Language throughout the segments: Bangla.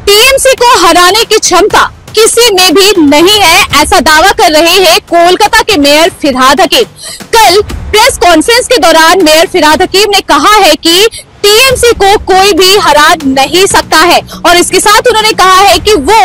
टीएमसी को हराने की क्षमता किसी में भी नहीं है, ऐसा दावा कर रहे हैं कोलकाता के मेयर फिरहाद हकीम। कल प्रेस कॉन्फ्रेंस के दौरान मेयर फिरहाद हकीम ने कहा है कि टीएमसी को कोई भी हरा नहीं सकता है और इसके साथ उन्होंने कहा है कि वो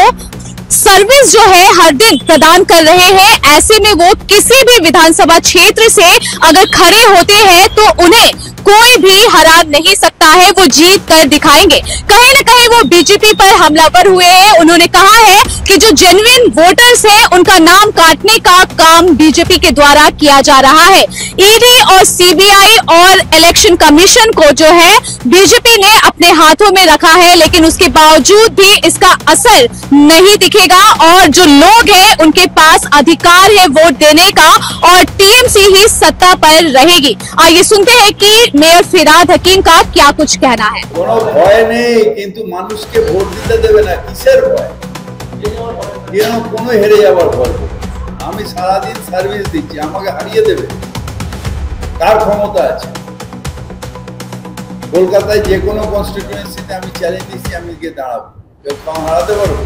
सर्विस जो है हर दिन प्रदान कर रहे हैं। ऐसे में वो किसी भी विधानसभा क्षेत्र से अगर खड़े होते हैं तो उन्हें कोई भी हरा नहीं सकता है, वो जीत कर दिखाएंगे। कहीं न कहीं वो बीजेपी पर हमलावर हुए हैं। उन्होंने कहा है कि जो जेन्युइन वोटर्स हैं उनका नाम काटने का काम बीजेपी के द्वारा किया जा रहा है। ईडी और सीबीआई और इलेक्शन कमीशन को जो है बीजेपी ने अपने हाथों में रखा है, लेकिन उसके बावजूद भी इसका असर नहीं दिखेगा और जो लोग हैं उनके पास अधिकार है वोट देने का और टीएमसी ही सत्ता पर रहेगी। आइए सुनते हैं कि मेयर फिरहाद हकीम का क्या कुछ कहना है। কোনো ভয় নেই, কিন্তু মানুষকে ভোট দিতে দেবে না, কিসের ভয়? কেন কোনো হেরে যাওয়ার ভয়? আমি সারা দিন সার্ভিস দিচ্ছি, আমাকে হারিয়ে দেবে? কার ক্ষমতা আছে? কলকাতায় যে কোনো কনস্টিটিউয়েন্সিতে আমি চ্যালেঞ্জ দিচ্ছি, আমি গিয়ে দাঁড়াবো, কেউ হারাতে পারবো?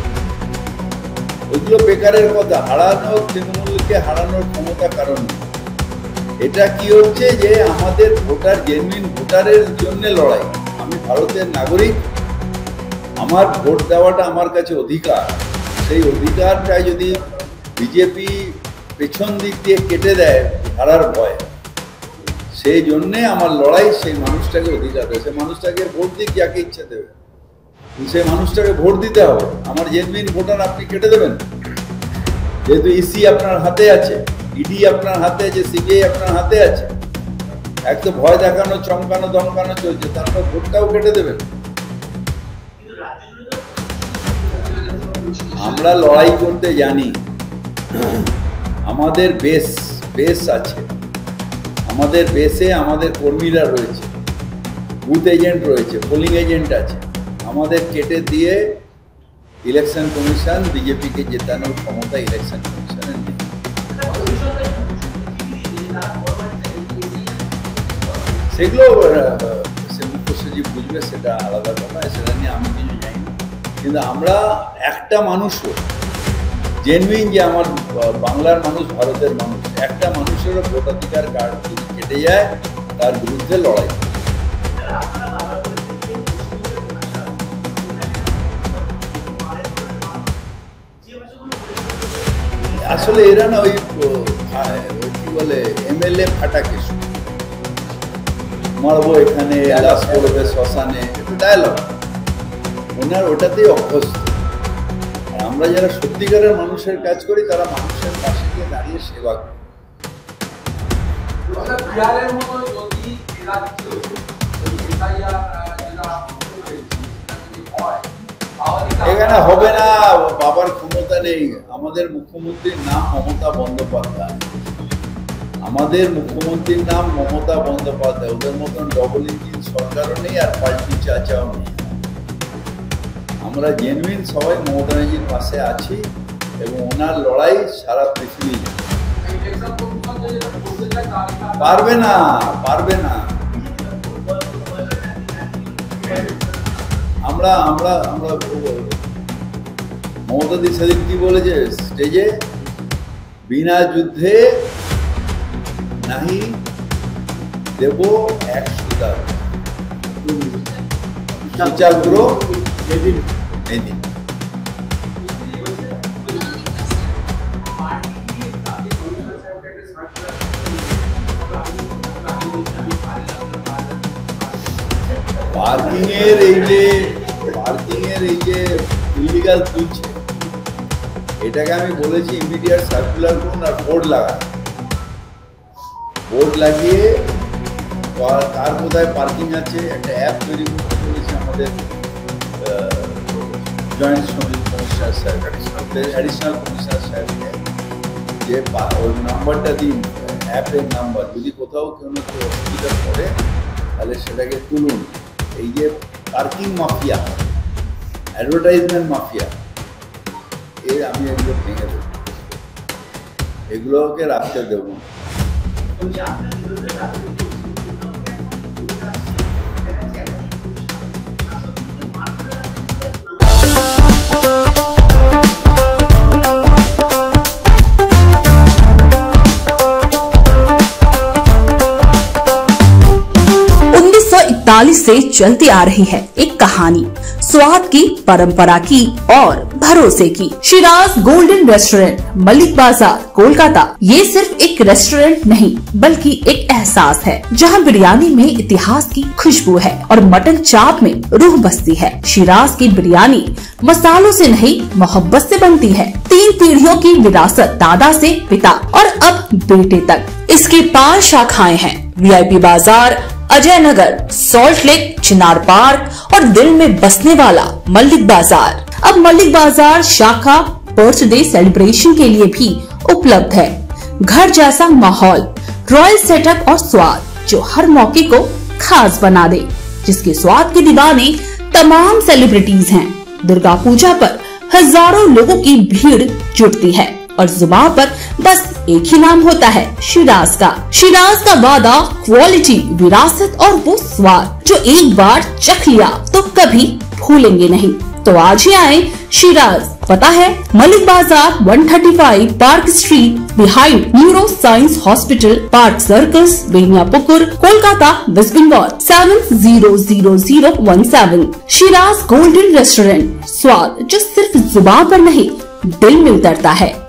ওইগুলো বেকারের কথা। হারানো তৃণমূলকে হারানোর ক্ষমতা কারণ নেই। এটা কি হচ্ছে যে আমাদের ভোটার জেনুইন ভোটারের জন্য লড়াই। আমি ভারতের নাগরিক, আমার ভোট দেওয়াটা আমার কাছে অধিকার। সেই অধিকারটা যদি বিজেপি পেছন দিক দিয়ে কেটে দেয় হারার ভয়, সেই জন্যে আমার লড়াই। সেই মানুষটাকে অধিকার দেয়, সেই মানুষটাকে ভোট দিক, যাকে ইচ্ছা দেবে সেই মানুষটাকে ভোট দিতে হবে। আমার জেনুইন ভোটার আপনি কেটে দেবেন? যেহেতু ইসি আপনার হাতে আছে, ইডি আপনার হাতে আছে, সিবিআই আপনার হাতে আছে, এক তো ভয় দেখানো, চমকানো, ধমকানো চলছে, তারপর ভোটটাও কেটে দেবেন। আমরা লড়াই করতে জানি, আমাদের বেস আছে, আমাদের বেসে আমাদের কর্মীরা রয়েছে, বুথ এজেন্ট রয়েছে, পোলিং এজেন্ট আছে। আমাদের কেটে দিয়ে ইলেকশন কমিশন বিজেপিকে জেতানোর ক্ষমতা ইলেকশন কমিশনের নেই। সেগুলো মুখ্য সচিব বুঝবে, সেটা আলাদা কথা, সেটা নিয়ে আমি কিছু জানি না। কিন্তু আমরা একটা মানুষও জেনুইন, যে আমার বাংলার মানুষ, ভারতের মানুষ, একটা মানুষেরও ভোটাধিকার কার্ড যদি কেটে যায় তার বিরুদ্ধে লড়াই। আসলে এরা না ওই কি বলে এমএলএ ফাটা কিছু মারবো এখানে, লাশ করবে শ্মশানে, একটু ডায়লগ, ওনার ওটাতেই অভ্যস্ত। আর আমরা যারা সত্যিকারের মানুষের কাজ করি তারা মানুষের পাশে গিয়ে দাঁড়িয়ে সেবা করি। এখানে হবে না, বাবার ক্ষমতা নেই। আমাদের মুখ্যমন্ত্রীর নাম মমতা বন্দ্যোপাধ্যায়, আমাদের মুখ্যমন্ত্রীর নাম মমতা বন্দ্যোপাধ্যায়। ওদের মতন ডবল ইঞ্জিন সরকারও নেই আর পাল্টি চাচাও নেই। আমরা জেনুইন সবাই মমতা ব্যানার্জির পাশে আছি এবং ওনার লড়াই সারা পৃথিবী পারবে না, পারবে না। আমরা আমরা আমরা মমতা দি সেদিন কি বলেছে স্টেজে, বিনা যুদ্ধে নাহি দেব 100 সূচাগ্রহ এদিন। পার্কিং এর এই যে ইলিগাল তুলছে, এটাকে আমি বলেছি ইমিডিয়েট সার্কুলার করুন আর বোর্ড লাগান। বোর্ড লাগিয়ে কার কোথায় পার্কিং আছে একটা অ্যাপ তৈরি করতে বলেছি আমাদের joint commissioner sir, additional commissioner সাহেবকে, যে ওই নাম্বারটা দিন, অ্যাপের নাম্বার, যদি কোথাও কোনো অসুবিধা পড়ে তাহলে সেটাকে তুলুন। এই যে পার্কিং মাফিয়া, অ্যাডভার্টাইজমেন্ট মাফিয়া, আমি এগুলো ভেঙে দেবো, এগুলোকে রাখতে দেবো। 1945 से चलती आ रही है एक कहानी, स्वाद की, परंपरा की और भरोसे की। शिराज गोल्डन रेस्टोरेंट, मलिक बाजार, कोलकाता। ये सिर्फ एक रेस्टोरेंट नहीं बल्कि एक एहसास है, जहां बिरयानी में इतिहास की खुशबू है और मटन चाप में रूह बसती है। शिराज की बिरयानी मसालों से नहीं, मोहब्बत से बनती है। 3 पीढ़ियों की विरासत, दादा से पिता और अब बेटे तक। इसकी 5 शाखाएं हैं, VIP बाजार, अजय नगर, सॉल्ट लेक, चिनार पार्क और दिल में बसने वाला मलिक बाजार। अब मलिक बाजार शाखा बर्थडे सेलिब्रेशन के लिए भी उपलब्ध है। घर जैसा माहौल, रॉयल सेटअप और स्वाद जो हर मौके को खास बना दे, जिसके स्वाद के दीवाने तमाम सेलिब्रिटीज हैं। दुर्गा पूजा पर हजारों लोगों की भीड़ जुटती है और जुबान पर बस एक ही नाम होता है, शिराज का। शिराज का वादा, क्वालिटी, विरासत और वो स्वाद जो एक बार चख लिया तो कभी भूलेंगे नहीं। तो आज ही आए शिराज। पता है Malik Bazar, 135 Park Street, behind neuro science hospital, Park Circus, Beniapukur, Kolkata, West Bengal 700017। Shiraz Golden Restaurant, स्वाद जो सिर्फ जुबान पर नहीं दिल में उतरता है।